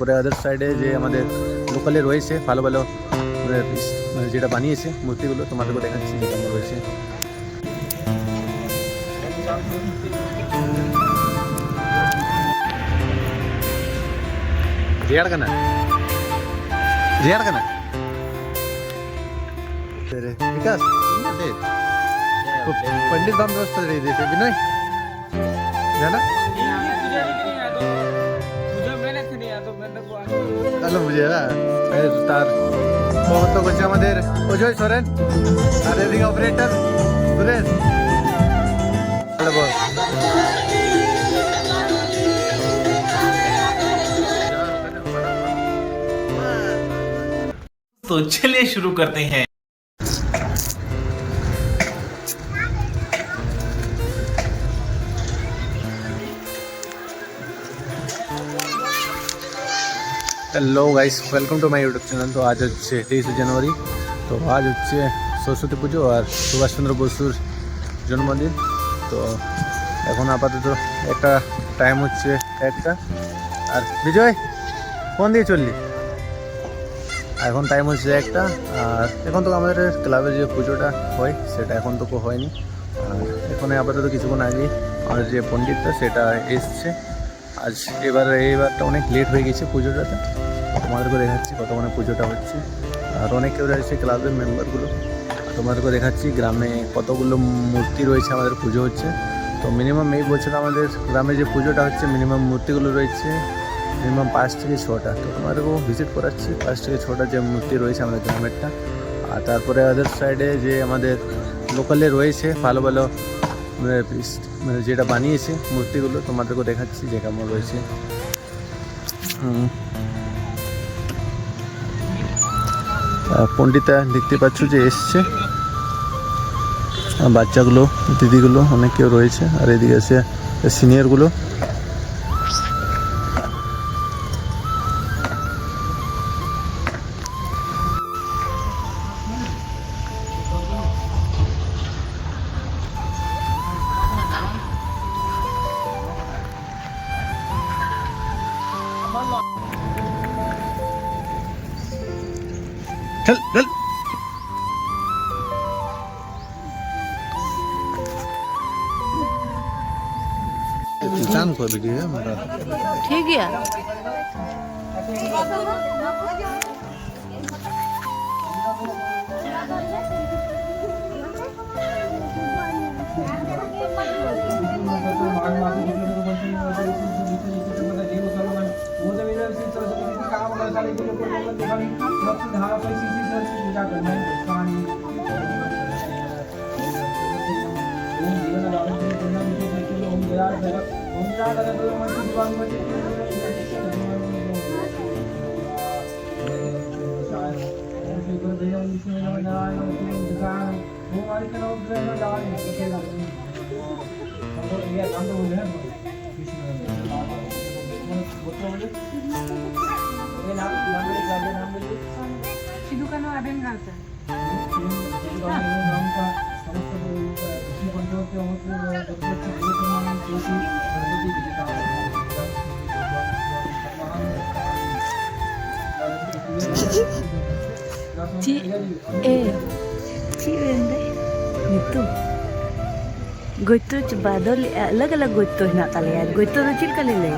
তারপরে আদার সাইডে যে আমাদের লোকালে রয়েছে ভালো ভালো যেটা বানিয়েছে মূর্তিগুলো তোমাদেরকে দেখাচ্ছি যেটা আমার রয়েছে। रियाड़ का ना तेरे विकास तो पंडित बाम व्यवस्था रही देते विनय है ना হ্যালো বুঝে না তার মহত্ব করছে আমাদের অজয় সোরেন আর এদিকে অপারেটর সুরেশ। হ্যালো বল तो चलिए शुरू करते हैं। Hello guys welcome to my YouTube channel. तो आज হচ্ছে 23 জানুয়ারি। তো আজ হচ্ছে সরস্বতী পুজো আর সুভাষচন্দ্র বসুর জন্মদিন। তো এখন আপাতত একটা টাইম হচ্ছে একটা আর বিজয় ফোন দিয়ে চললি এখন টাইম হচ্ছে একটা আর এখন তো আমাদের ক্লাবে যে পুজোটা হয় সেটা এখন তো হয়নি। আর এখানে আপাতত কিছুক্ষণ আগেই আমাদের যে পণ্ডিতটা সেটা এসছে। আজ এইবারটা অনেক লেট হয়ে গেছে পুজোটাতে। তোমাদেরকে দেখাচ্ছি কতক্ষণে পুজোটা হচ্ছে আর অনেকে রয়েছে ক্লাবের মেম্বারগুলো। তোমাদেরকে দেখাচ্ছি গ্রামে কতগুলো মূর্তি রয়েছে আমাদের পুজো হচ্ছে। তো মিনিমাম এই বছর আমাদের গ্রামে যে পুজোটা হচ্ছে মিনিমাম মূর্তিগুলো রয়েছে মিনিমাম 5 থেকে 6টা। তো তোমাদেরকেও ভিজিট করাচ্ছি 5 থেকে 6টা যে মূর্তি রয়েছে আমাদের গ্রামেরটা। আর তারপরে আদার সাইডে যে আমাদের লোকালে রয়েছে ভালো ভালো যেটা বানিয়েছে মূর্তিগুলো তোমাদেরকেও দেখাচ্ছি যে কেমন রয়েছে। পণ্ডিতা দেখতে পাচ্ছ যে এসছে বাচ্চাগুলো দিদিগুলো অনেক কেউ রয়েছে আর এদিকে আছে সিনিয়রগুলো। चल चल चांद को वीडियो है मेरा ठीक है দোকানে আবেন গাছে itu goito badol alag-alag goito na talaya goito na chil kalile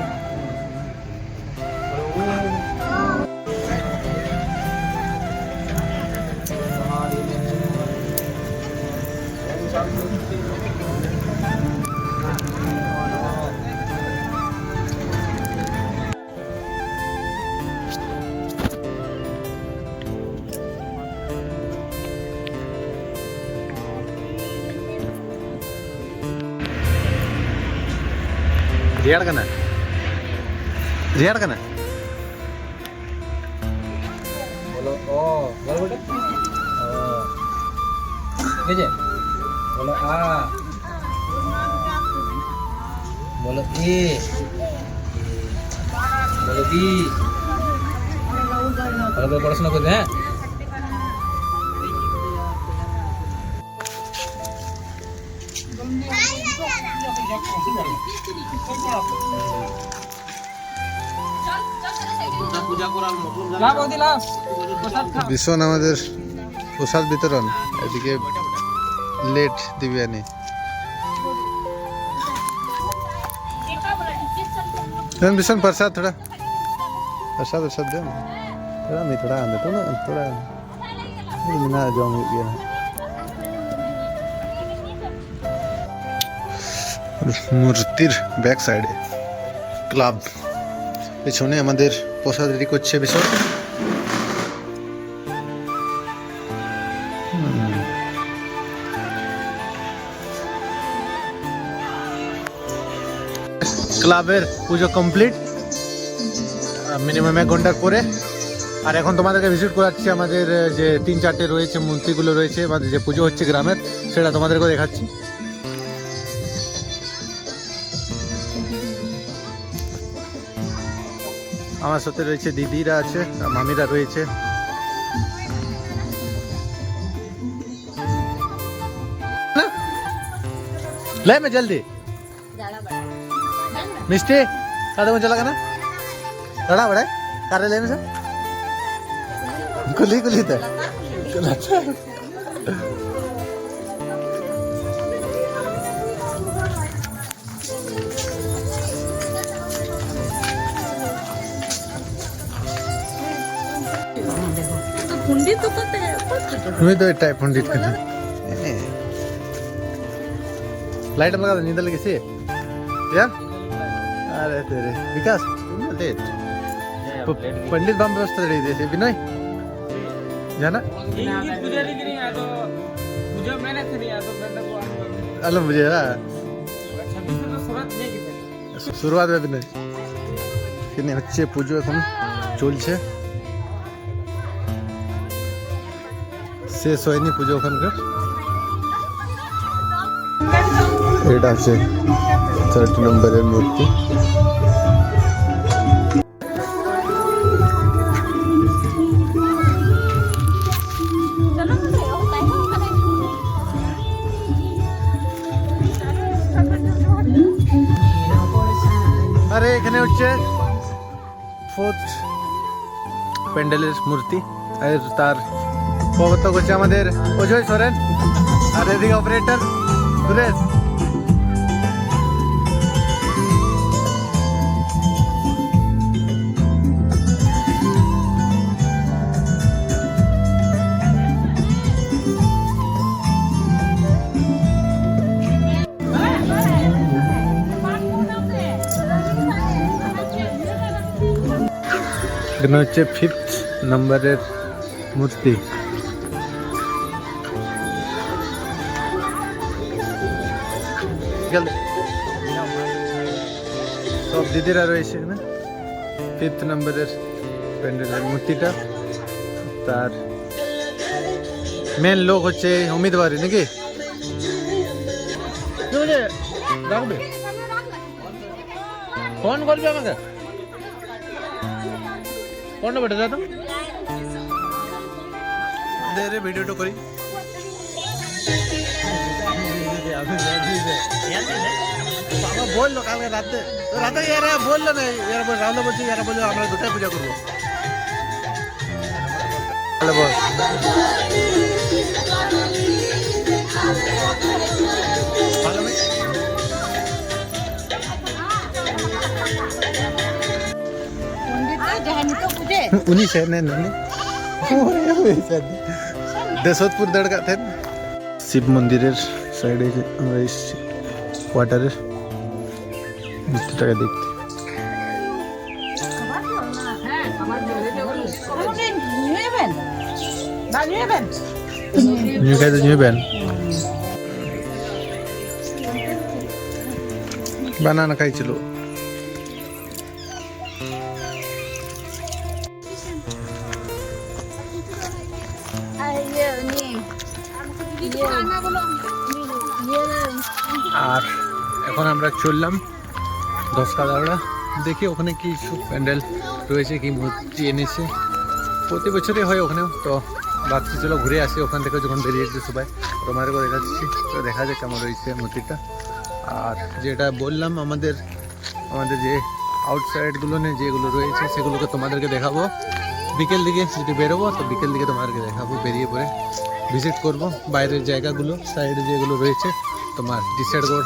रियाड़ का ना बोलो ओ बोलो बेटा ओ ठीक है बोलो आ बोलो ए बोलो बी बोलो पढ़ाशोना करते हैं। ভীষণ আমাদের প্রসাদ বিতরণ, এদিকে লেট দিব্যানি। भीषण प्रसाद थोड़ा प्रसाद प्रसाद दे थोड़ा, मैं थोड़ा आने तो ना थोड़ा ना जाऊंगी ये মূর্তির ব্যাক সাইডে ক্লাব, পেছনে আমাদের প্রসাদ রেডি করছে ভীষণ। ক্লাবের পুজো কমপ্লিট মিনিমাম 1 ঘন্টার পরে। আর এখন তোমাদেরকে ভিজিট করাচ্ছি আমাদের যে 3-4টে রয়েছে মূর্তিগুলো রয়েছে, আমাদের যে পুজো হচ্ছে গ্রামের, সেটা তোমাদেরকে দেখাচ্ছি। আমার সাথে রয়েছে দিদিরা আছে, মামিরা রয়েছে। লে মে জলদি मिस्टी कादे मुझे लगा ना लड़ा बड़ा कारे लेने से कुली कुली तो पंडित तो करते हैं तुम्हें तो टाइप पंडित करना लाइट लगा दे, नींद लगी सी यार। अरे तेरे विकास लेट पंडित बाम व्यवस्था रेडी दे विनय जाना अल्लाह मुझे शुरुआत में विनय কিনে হচ্ছে পুজো এখন চলছে, শেষ হয়নি পুজো ওখানকার। এটা আছে 30 নম্বরের মূর্তি। আরে এখানে হচ্ছে 4th প্যান্ডেলের মূর্তি, আর তার প্রবর্তক হচ্ছে আমাদের অজয় সোরেন, আর এদিকে অপারেটর সুরেশ। এখানে হচ্ছে 5th নম্বরের মূর্তি। সব দিদিরা রয়েছে এখানে। 5th নম্বরের প্যান্ডেলের মূর্তিটা, তার মেন লোক হচ্ছে উমিদবারি নাকি রাখবে, ফোন করবে আমাকে, কোনটা বেটে যা তো দে রে ভিডিওটা করি। বাবা বললো কালকে রাতে রাতে এরা বললো না, এরা রাহুল বলছে, এরা বললো আমরা 2টায় পূজা করবো। বল ভালো उन्हीं शहर ने देशोदपुर दड़का थे। शिव मंदिर साइडे আমরা এসেছি কোয়ার্টারের মূর্তিটাকে দেখতে। নিউ খাইতে নিউ ব্যান বানানা খাইছিল। আর এখন আমরা চললাম 10 কাদাওড়া, দেখি ওখানে কি প্যান্ডেল রয়েছে, কি মূর্তি এনেছে। প্রতি বছরই হয় ওখানেও, তো ভাবছি চলো ঘুরে আসি ওখান থেকে। যখন বেরিয়েছি সবাই তোমাদেরকে দেখাচ্ছি, তো দেখা যায় কেমন রয়েছে মূর্তিটা। আর যেটা বললাম আমাদের যে আউটসাইডগুলো নিয়ে যেগুলো রয়েছে সেগুলোকে তোমাদেরকে দেখাবো। বিকেল দিকে যদি বেরোবো তো বিকেল দিকে তোমাদেরকে দেখাবো, বেরিয়ে পড়ে ভিজিট করব বাইরের জায়গাগুলো। সাইডে যেগুলো রয়েছে তোমার টিসাইডগড়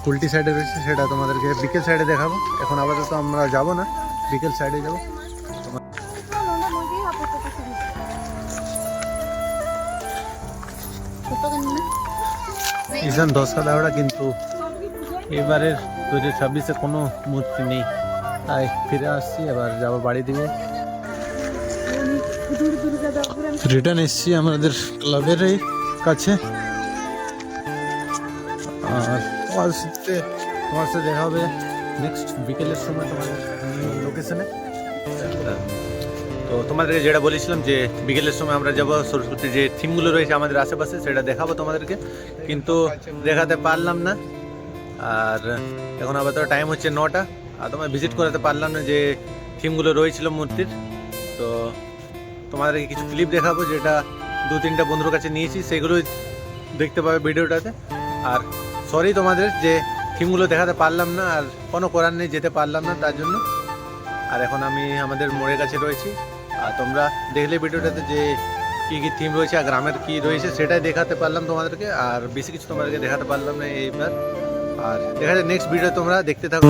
কুলটি সাইডে রয়েছে সেটা তোমাদেরকে বিকেল সাইডে দেখাবো। এখন আপাতত আমরা যাব না, বিকেল সাইডে যাবো। ঈশান ধসকা দাওড়া, কিন্তু এবারের 2026-এ কোনো মূর্তি নেই, তাই ফিরে আসছি। এবার যাবো বাড়ি দিকে। রিটার্ন এসছি আমাদের ক্লাবের এই কাছে। আর তোমার সাথে দেখা হবে নেক্সট বিকেলের সময় তোমাদের লোকেশনে। তো তোমাদেরকে যেটা বলেছিলাম যে বিকেলের সময় আমরা যাবো সরস্বতী যে থিমগুলো রয়েছে আমাদের আশেপাশে সেটা দেখাবো তোমাদেরকে, কিন্তু দেখাতে পারলাম না। আর এখন আবার তো টাইম হচ্ছে 9টা, আর তোমায় ভিজিট করাতে পারলাম না যে থিমগুলো রয়েছিল মূর্তির। তো তোমাদেরকে কিছু ক্লিপ দেখাবো যেটা 2-3টা বন্ধুর কাছে নিয়েছি, সেগুলোই দেখতে পাবে ভিডিওটাতে। আর সরি তোমাদের যে থিমগুলো দেখাতে পারলাম না, আর কোনো করার নেই, যেতে পারলাম না তার জন্য। আর এখন আমি আমাদের মোড়ের কাছে রয়েছি, আর তোমরা দেখলে ভিডিওটাতে যে কী কী থিম রয়েছে আর গ্রামের কী রয়েছে সেটাই দেখাতে পারলাম তোমাদেরকে, আর বেশি কিছু তোমাদেরকে দেখাতে পারলাম না এইবার। আর দেখা যায় নেক্সট ভিডিও তোমরা দেখতে থাকো।